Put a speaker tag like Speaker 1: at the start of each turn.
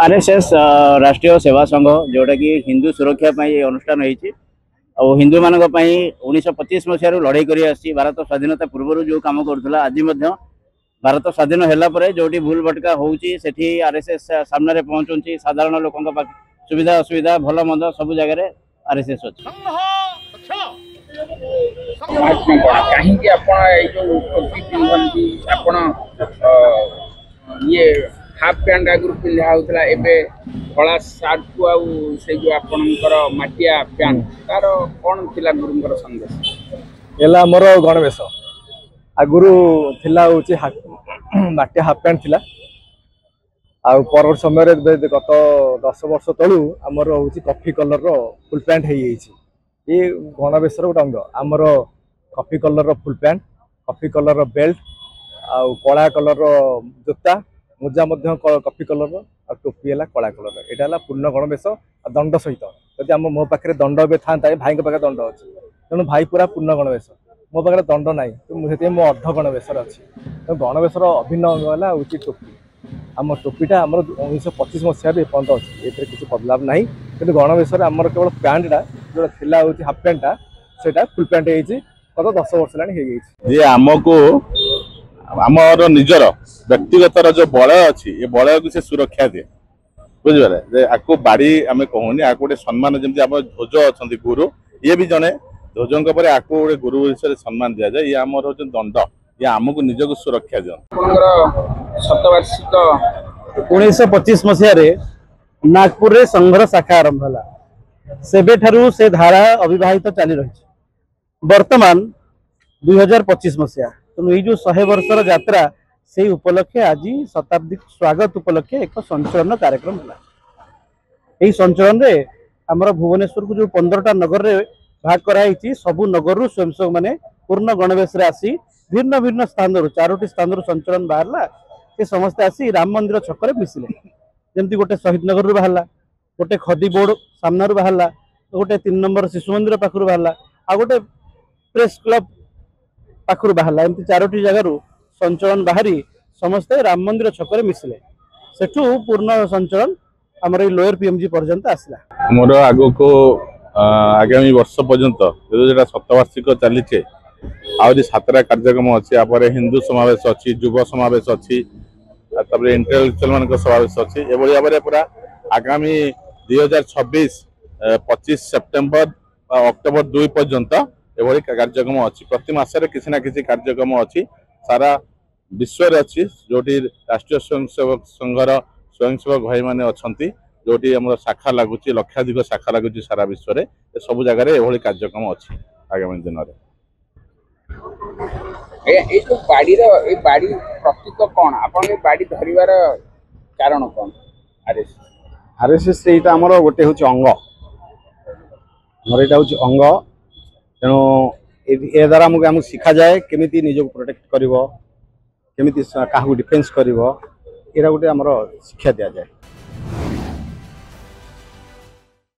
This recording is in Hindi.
Speaker 1: आरएसएस राष्ट्रीय सेवा संघ जोटा कि हिंदू सुरक्षा अनुष्ठान होती हिंदू मान 1925 मसीह लड़ाई कर भारत स्वाधीनता पूर्व जो कम करूला आज भारत स्वाधीन है जो भूल भटका होती आरएसएस सामने पहुंचुची साधारण लोक सुविधा असुविधा भल मंद सब जगह आरएसएस अच्छी
Speaker 2: ये हाफ पैंट आगु पिंधा होता है कला सार्ट को से जो आपणकर मटिया पैंट तार कौन थी गुरु संदेश
Speaker 3: मोर गणवेश आगुरी मटिया हाफ पैंट थी पर समय गत 10 वर्ष तलू आमर हूँ कॉफी कलर फुल पैंट हो ये गणवेशर गोटे अंग आमर coffee colour full pant coffee colour belt आउ कला कलर जोता मोजा कॉफी कलर और टोपी है कला कलर यहाँ पूर्ण गणवेश दंड सहित जब आम मो पाखे दंड ए था भाई पाखे दंड अच्छी तेणु भाई पूरा पूर्ण गणवेश मो पाखे दंड ना तो मो अर्ध गणवेश अच्छी तेणु गणवेशर अभिन्न अंग है टोपी आम टोपीटा आम 1925 मसीह एपर्त अच्छी ये किसी बदलाव ना कि गणवेश आमर केवल पैंटा जो थी हाफ पैंटा से फुल पैंट हो गत 10 वर्ष लानी
Speaker 4: आमको आमर निजर व्यक्तिगत जो बलय अच्छी ये बलय को से सुरक्षा दिए बुझे आपको बाड़ी आम कहूनी आपको गोटे सम्मान जमी आम ध्वज अच्छा गुरु ये भी जड़े ध्वजों पर आपको गोटे गुरु हिसाब से सम्मान दि जाए ये आमर हूँ दंड ये आमको निजक सुरक्षा दिखाई
Speaker 1: 1925 मसीह नागपुर रे संघर शाखा आरंभ है से धारा अविवाहित चली रही वर्तमान 2025 मसीहा तेणु ये जो 100 वर्षर यात्रा से उपलक्षे आज शताब्दी स्वागत उपलक्षे एक संचलन कार्यक्रम है। संचलन रे आमर भुवनेश्वर को जो 15टा नगर रे भाग कराई सबू नगर स्वयंसेवक मैंने पूर्ण गणवेश आसी भिन्न भिन्न स्थान 4टी स्थान संचलन बाहरला से समस्ते आसी राम मंदिर छक मिसिले जमती गोटे शहीद नगर बाहर गोटे खदी बोर्ड सामना बाहर गोटे 3 नंबर शिशु मंदिर पाखु बाहर आ गोटे प्रेस क्लब पाखु बाहर एमती 4टी जगार संचलन बाहरी समस्ते राम मंदिर छक मिसिले सेठू पूर्ण संचलन आमर लोअर पीएमजी पर्यंत आसला
Speaker 4: मोर आगो को आगामी वर्ष पर्यंत जो शतवार्षिक चली आहरी 7टा कार्यक्रम अच्छी आप हिंदू समावेश अच्छी युव समावेश अच्छी इंटेलेक्चुअल मान समावेश अच्छी ये भाव में पूरा आगामी 2026 25 सेप्टेम्बर अक्टोबर 2 पर्यंत ये कार्यक्रम अच्छी प्रति मसरे किसी ना किसी कार्यक्रम अच्छी सारा विश्व अच्छी जो राष्ट्रीय स्वयंसेवक संघर स्वयंसेवक भाई मैंने अच्छा जो आम शाखा लगुच लक्षाधिक शाखा लगुच सारा विश्व में सब जगह ये कार्यक्रम अच्छी आगामी दिन में
Speaker 2: बाड़ी प्रतीक कौन आप बाड़ी धरवार कारण कौन
Speaker 3: आरएसएस आमर गोटे हूँ अंग आमर यहाँ हूँ अंग तेणु ए द्वारा आमको शिखा जाए केमी निजक प्रोटेक्ट कर डिफेन्स कर गोटे आमर शिक्षा दि जाए।